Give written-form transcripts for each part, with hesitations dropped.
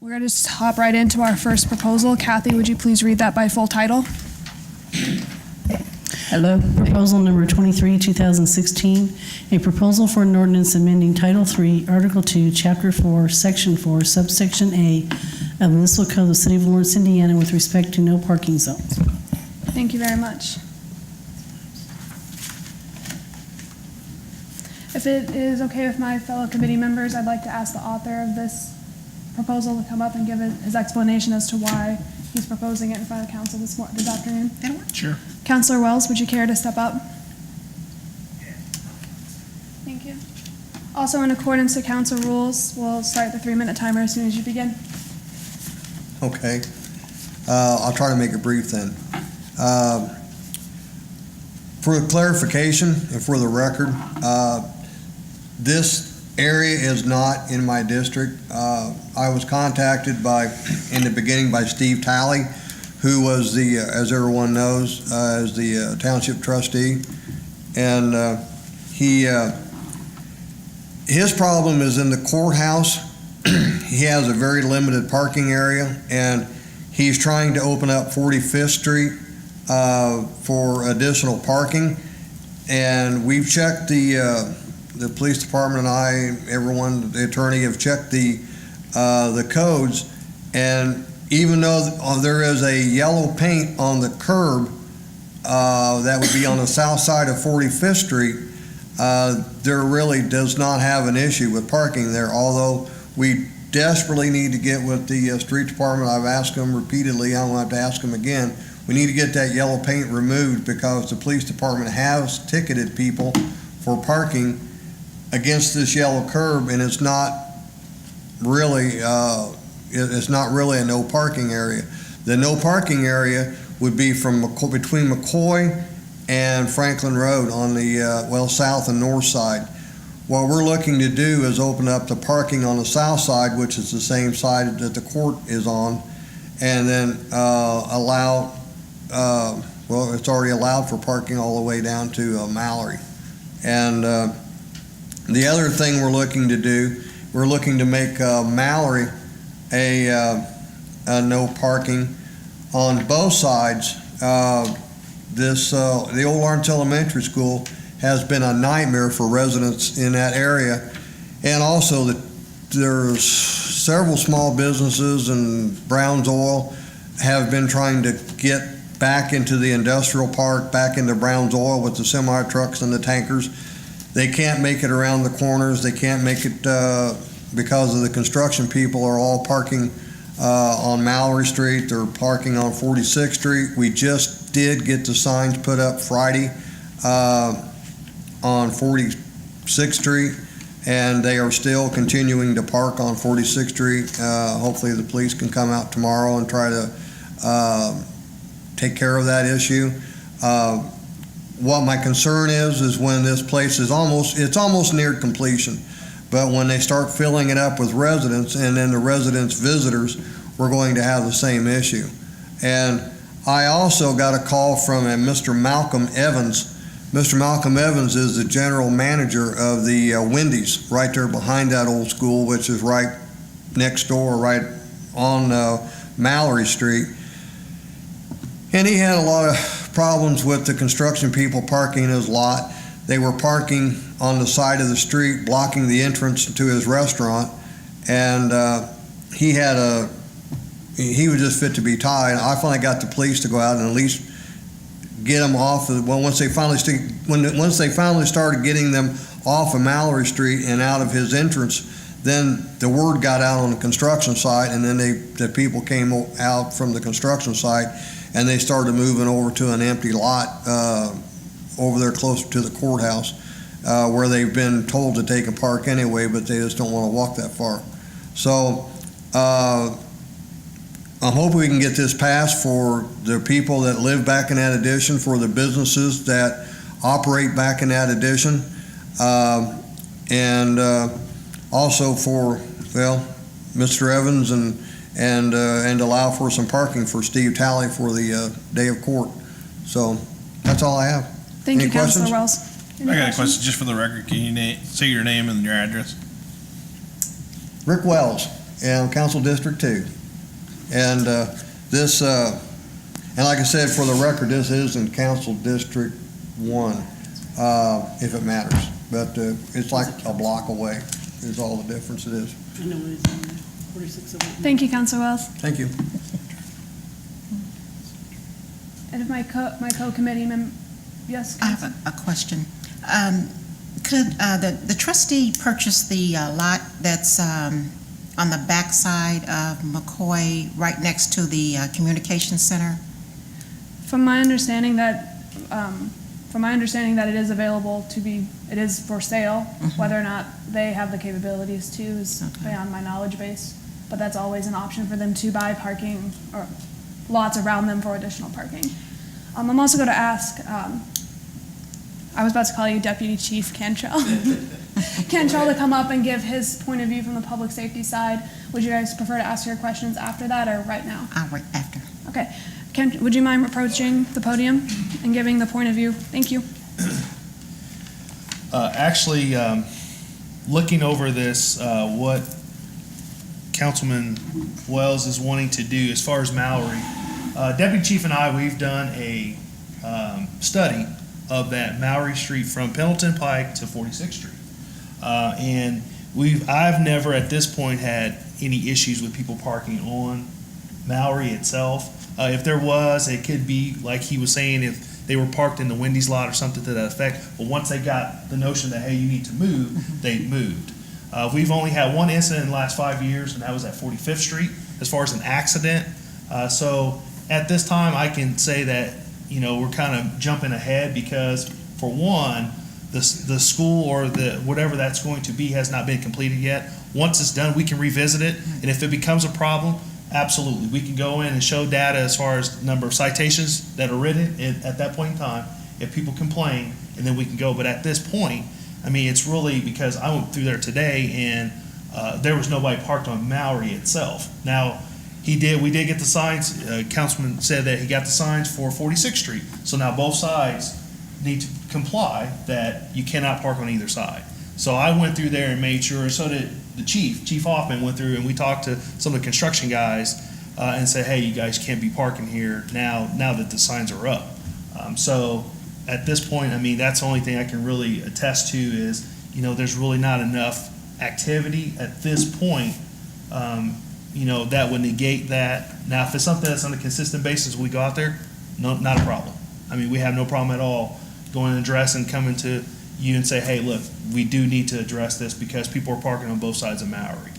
We're going to just hop right into our first proposal. Kathy, would you please read that by full title? Hello. Proposal number 23, 2016, a proposal for an ordinance amending Title III, Article 2, Chapter 4, Section 4, Subsection A of the Municipal Code of the City of Lawrence, Indiana with respect to no parking zones. Thank you very much. If it is okay with my fellow committee members, I'd like to ask the author of this proposal to come up and give his explanation as to why he's proposing it in front of council this afternoon. Sure. Councilor Wells, would you care to step up? Thank you. Also, in accordance to council rules, we'll start the 3-minute timer as soon as you begin. Okay. I'll try to make it brief then. For clarification and for the record, this area is not in my district. I was contacted in the beginning by Steve Talley, who was the, as everyone knows, is the township trustee. And his problem is in the courthouse. He has a very limited parking area, and he's trying to open up 45th Street for additional parking. And we've checked the police department and I, everyone, the attorney, have checked the codes, and even though there is a yellow paint on the curb that would be on the south side of 45th Street, there really does not have an issue with parking there, although we desperately need to get with the street department. I've asked them repeatedly, I'm going to have to ask them again. We need to get that yellow paint removed because the police department has ticketed people for parking against this yellow curb, and it's not really a no parking area. The no parking area would be from between McCoy and Franklin Road on the south and north side. What we're looking to do is open up the parking on the south side, which is the same side that the court is on, and then allow, it's already allowed for parking all the way down to Mallory. And the other thing we're looking to do, we're looking to make Mallory a no parking on both sides. The old Lawrence Elementary School has been a nightmare for residents in that area, and also there's several small businesses, and Brown's Oil have been trying to get back into the industrial park, back into Brown's Oil with the semi trucks and the tankers. They can't make it around the corners. They can't make it because of the construction people are all parking on Mallory Street. They're parking on 46th Street. We just did get the signs put up Friday on 46th Street, and they are still continuing to park on 46th Street. Hopefully the police can come out tomorrow and try to take care of that issue. What my concern is when this place is almost near completion, but when they start filling it up with residents and then the residents' visitors, we're going to have the same issue. And I also got a call from a Mr. Malcolm Evans. Mr. Malcolm Evans is the general manager of the Wendy's right there behind that old school, which is right next door, right on Mallory Street. And he had a lot of problems with the construction people parking in his lot. They were parking on the side of the street, blocking the entrance to his restaurant, and he was just fit to be tied. I finally got the police to go out and at least get them off of, once they finally started getting them off of Mallory Street and out of his entrance, then the word got out on the construction site, and then the people came out from the construction site and they started moving over to an empty lot over there closer to the courthouse where they've been told to take a park anyway, but they just don't want to walk that far. So I'm hoping we can get this passed for the people that live back in that addition, for the businesses that operate back in that addition, and also for, Mr. Evans and allow for some parking for Steve Talley for the day of court. So that's all I have. Thank Any you, Councilor questions? Wells. I got a question just for the record. Can you say your name and your address? Rick Wells, and Council District 2. And this, and like I said, for the record, this is in Council District 1, if it matters. But it's like a block away is all the difference it is. I know it is on there, 4608. Thank you, Counselor Wells. Thank you. And if my co-committee yes, I have a question. Could the trustee purchase the lot that's on the backside of McCoy, right next to the communication center? From my understanding that it is available it is for sale. Whether or not they have the capabilities to is beyond my knowledge base. But that's always an option for them to buy parking or lots around them for additional parking. I'm also going to ask, I was about to call you Deputy Chief Cantrell. Cantrell to come up and give his point of view from the public safety side. Would you guys prefer to ask your questions after that or right now? I'll wait after. Okay. Would you mind approaching the podium and giving the point of view? Thank you. Actually, looking over this, what Councilman Wells is wanting to do as far as Mallory, Deputy Chief and I, we've done a study of that Mallory Street from Pendleton Pike to 46th Street. And I've never at this point had any issues with people parking on Mallory itself. If there was, it could be, like he was saying, if they were parked in the Wendy's lot or something to that effect. But once they got the notion that, hey, you need to move, they moved. We've only had one incident in the last 5 years, and that was at 45th Street, as far as an accident. So at this time, I can say that, we're kind of jumping ahead because, for one, the school or whatever that's going to be has not been completed yet. Once it's done, we can revisit it, and if it becomes a problem, absolutely, we can go in and show data as far as number of citations that are written at that point in time, if people complain, and then we can go. But at this point, it's really because I went through there today, and there was nobody parked on Mallory itself. Now, we did get the signs. Councilman said that he got the signs for 46th Street. So now both sides need to comply that you cannot park on either side. So I went through there and made sure, and so did the Chief Hoffman went through, and we talked to some of the construction guys and said, hey, you guys can't be parking here now that the signs are up. So at this point, that's the only thing I can really attest to is, there's really not enough activity at this point, that would negate that. Now, if it's something that's on a consistent basis, we go out there, no, not a problem. We have no problem at all going and addressing, coming to you and say, hey, look, we do need to address this because people are parking on both sides of Mallory.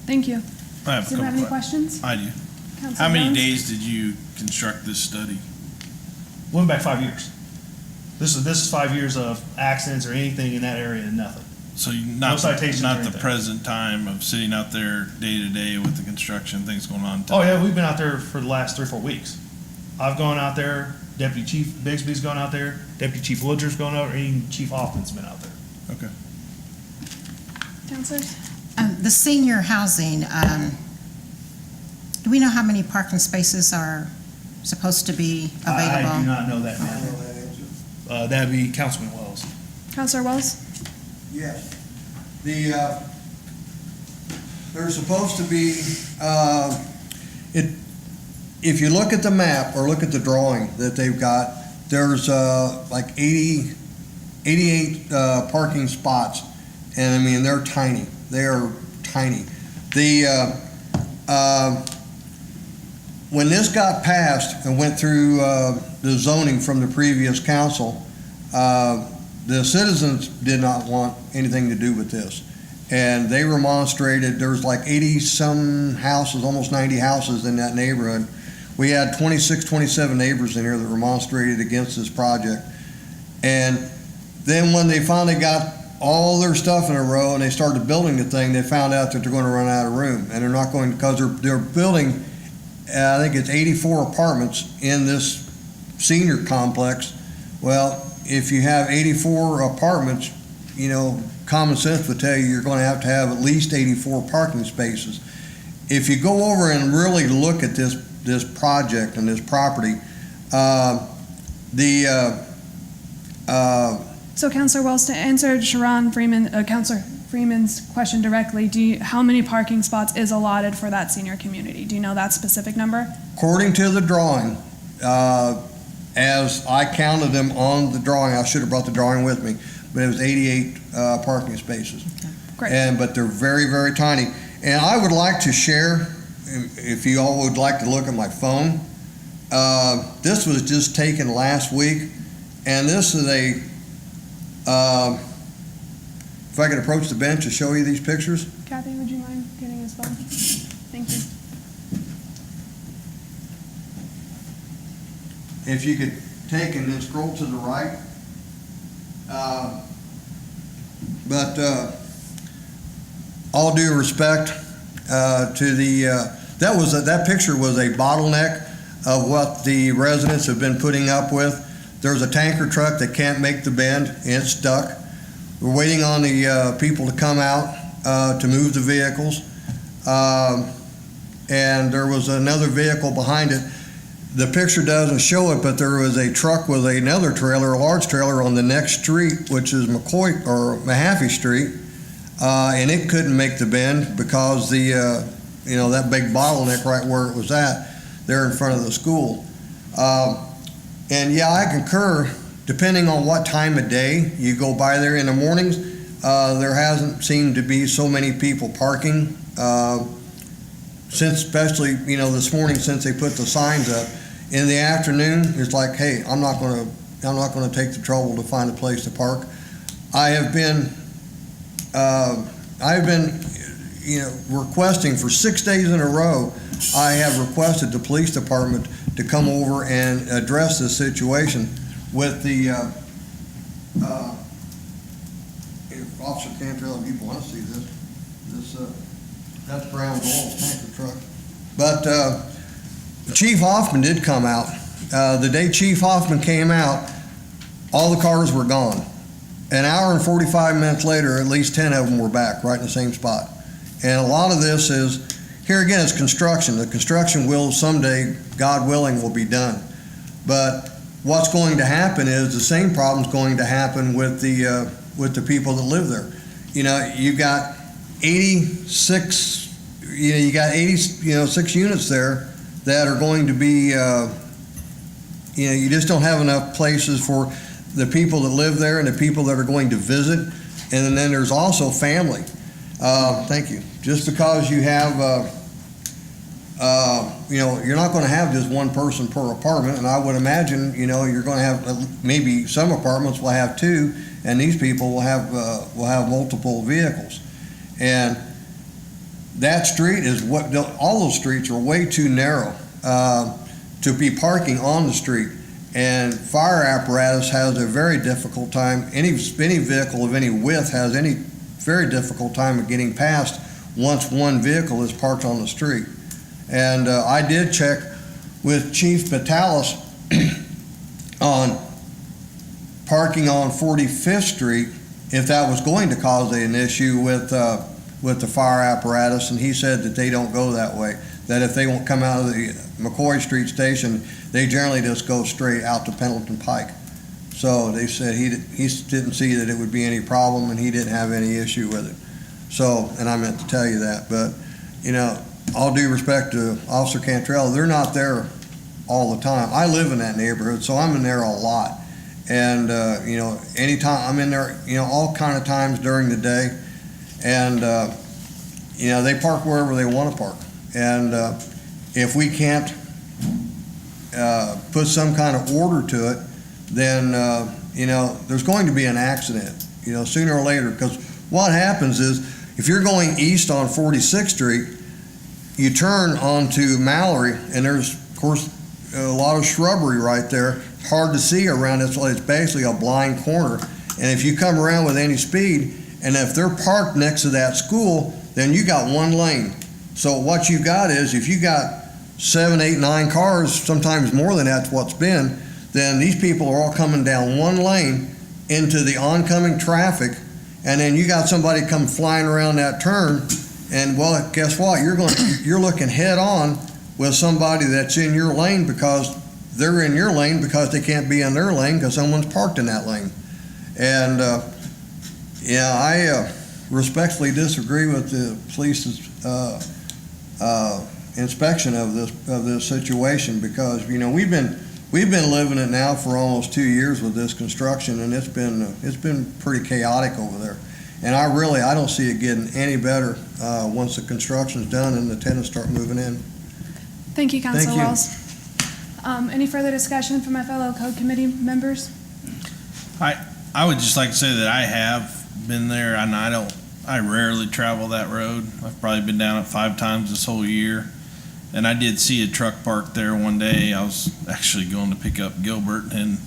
Thank you. I have Does anyone have any questions? I do. Councilor How many Jones? days did you construct this study? Went back 5 years. This is 5 years of accidents or anything in that area and nothing. So you No citations or not the anything. present time of sitting out there day to day with the construction, things going on? Oh, yeah, we've been out there for the last 3 or 4 weeks. I've gone out there, Deputy Chief Bigsby's gone out there, Deputy Chief Woodger's gone out there, and even Chief Hoffman's been out there. Okay. Councilors? The senior housing, do we know how many parking spaces are supposed to be available? I do not know that, man. That'd be Councilman Wells. Councilor Wells? Yes. There's supposed to be, if you look at the map or look at the drawing that they've got, there's like 88 parking spots, and they're tiny. They are tiny. When this got passed and went through the zoning from the previous council, the citizens did not want anything to do with this. And they remonstrated. There was like 80-some houses, almost 90 houses in that neighborhood. We had 26, 27 neighbors in here that remonstrated against this project. And then when they finally got all their stuff in a row and they started building the thing, they found out that they're going to run out of room. And they're not going, because they're building, I think it's 84 apartments in this senior complex. Well, if you have 84 apartments, common sense would tell you you're going to have at least 84 parking spaces. If you go over and really look at this project and this property, So Councilor Wells, to answer Sharon Freeman, Councilor Freeman's question directly, how many parking spots is allotted for that senior community? Do you know that specific number? According to the drawing, as I counted them on the drawing, I should have brought the drawing with me, but it was 88 parking spaces. Great. But they're very, very tiny. And I would like to share, if you all would like to look at my phone, this was just taken last week, and this is if I could approach the bench to show you these pictures. Kathy, would you mind getting his phone? Thank you. If you could take and then scroll to the right. All due respect to that picture was a bottleneck of what the residents have been putting up with. There's a tanker truck that can't make the bend, and it's stuck. We're waiting on the people to come out to move the vehicles. And there was another vehicle behind it. The picture doesn't show it, but there was a truck with another trailer, a large trailer, on the next street, which is McCoy or Mahaffey Street, and it couldn't make the bend because that big bottleneck right where it was at, there in front of the school. And yeah, I concur. Depending on what time of day you go by there in the mornings, there hasn't seemed to be so many people parking. Especially this morning, since they put the signs up. In the afternoon, it's like, hey, I'm not going to take the trouble to find a place to park. I've been requesting for 6 days in a row. I have requested the police department to come over and address this situation with the Officer Cantrell. If you want to see this. That's Brown Gold tanker truck. But Chief Hoffman did come out. The day Chief Hoffman came out, all the cars were gone. An hour and 45 minutes later, at least 10 of them were back right in the same spot. And a lot of this is, here again, it's construction. The construction will someday, God willing, will be done. But what's going to happen is the same problem's going to happen with the people that live there. You've got 86, you got 6 units there that are going to be, you just don't have enough places for the people that live there and the people that are going to visit. And then there's also family. Thank you. Just because you have, you're not going to have just one person per apartment. And I would imagine, you're going to have maybe some apartments will have 2, and these people will have multiple vehicles. And that street is all those streets are way too narrow to be parking on the street. And fire apparatus has a very difficult time. Any vehicle of any width has any very difficult time of getting past once one vehicle is parked on the street. And I did check with Chief Vitalis on parking on 45th Street if that was going to cause an issue with the fire apparatus, and he said that they don't go that way. That if they won't come out of the McCoy Street station, they generally just go straight out to Pendleton Pike. So they said he didn't see that it would be any problem, and he didn't have any issue with it. So, and I meant to tell you that, but all due respect to Officer Cantrell, they're not there all the time. I live in that neighborhood, so I'm in there a lot. And anytime I'm in there, all kind of times during the day. And, they park wherever they want to park. And if we can't put some kind of order to it, then, there's going to be an accident, sooner or later. Because what happens is, if you're going east on 46th Street, you turn onto Mallory, and there's, of course, a lot of shrubbery right there. Hard to see around it, so it's basically a blind corner. And if you come around with any speed, and if they're parked next to that school, then you got one lane. So what you got is, if you got 7, 8, 9 cars, sometimes more than that's what's been, then these people are all coming down one lane into the oncoming traffic, and then you got somebody come flying around that turn, and well, guess what? You're looking head on with somebody that's in your lane because they're in your lane because they can't be in their lane because someone's parked in that lane. And respectfully disagree with the police's inspection of this situation, because, you know, we've been living it now for almost 2 years with this construction, and it's been pretty chaotic over there. And I don't see it getting any better once the construction's done and the tenants start moving in. Thank you, Councilor Thank you. Wells. Any further discussion from my fellow code committee members? I would just like to say that I have been there, and I rarely travel that road. I've probably been down it 5 times this whole year. And I did see a truck parked there one day. I was actually going to pick up Gilbert, and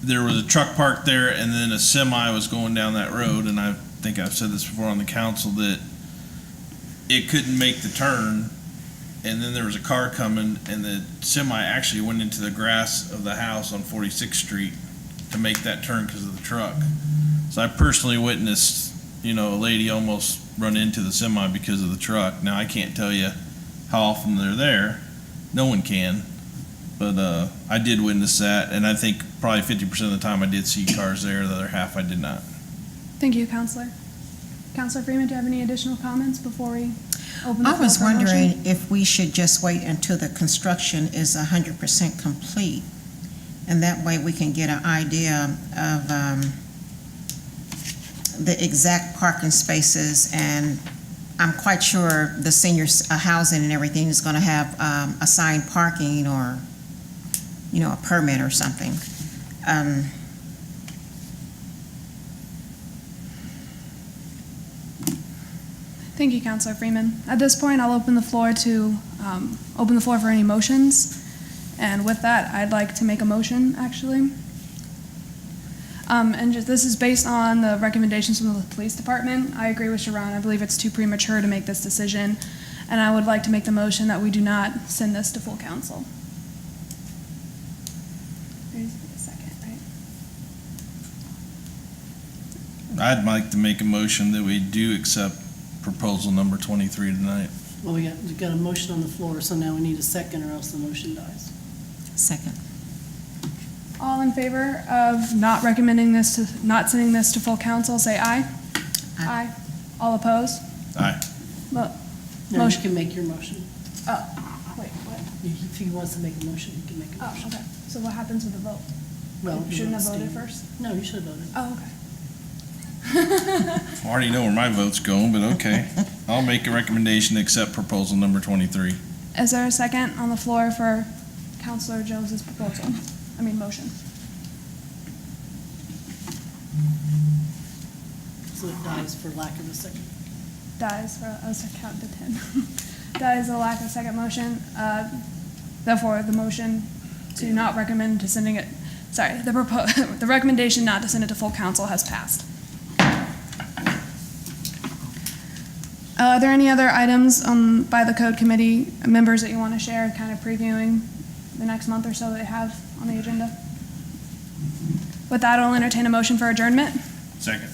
there was a truck parked there, and then a semi was going down that road. And I think I've said this before on the council, that it couldn't make the turn. And then there was a car coming, and the semi actually went into the grass of the house on 46th Street to make that turn because of the truck. So I personally witnessed, a lady almost run into the semi because of the truck. Now, I can't tell you how often they're there. No one can. But I did witness that, and I think probably 50% of the time I did see cars there. The other half I did not. Thank you, Counselor. Counselor Freeman, do you have any additional comments before we open the I floor was for a motion? wondering if we should just wait until the construction is 100% complete, and that way we can get an idea of the exact parking spaces. And I'm quite sure the seniors housing and everything is going to have assigned parking, or, a permit or something. Thank you, Counselor Freeman. At this point, I'll open the floor for any motions. And with that, I'd like to make a motion, actually. This is based on the recommendations from the police department. I agree with Sharon. I believe it's too premature to make this decision. And I would like to make the motion that we do not send this to full council. There's a second, right? I'd like to make a motion that we do accept proposal number 23 tonight. Well, we got a motion on the floor, so now we need a second, or else the motion dies. Second. All in favor of not sending this to full council, say aye. Aye. All opposed? Aye. No, you Motion. can make your motion. Oh, wait, what? If he wants to make a motion, he can make a Oh, motion. okay. So what happens with the vote? Well, You shouldn't have abstain. voted first? No, you should have voted. Oh, okay. I already know where my vote's going, but okay. I'll make a recommendation to accept proposal number 23. Is there a second on the floor for Counselor Jones's motion? So it dies for lack of a second. Dies for, I was count to 10. Dies a lack of second motion. Therefore, the motion to not recommend to sending it, the recommendation not to send it to full council has passed. Are there any other items by the code committee members that you want to share, kind of previewing the next month or so that they have on the agenda? With that, I'll entertain a motion for adjournment. Second.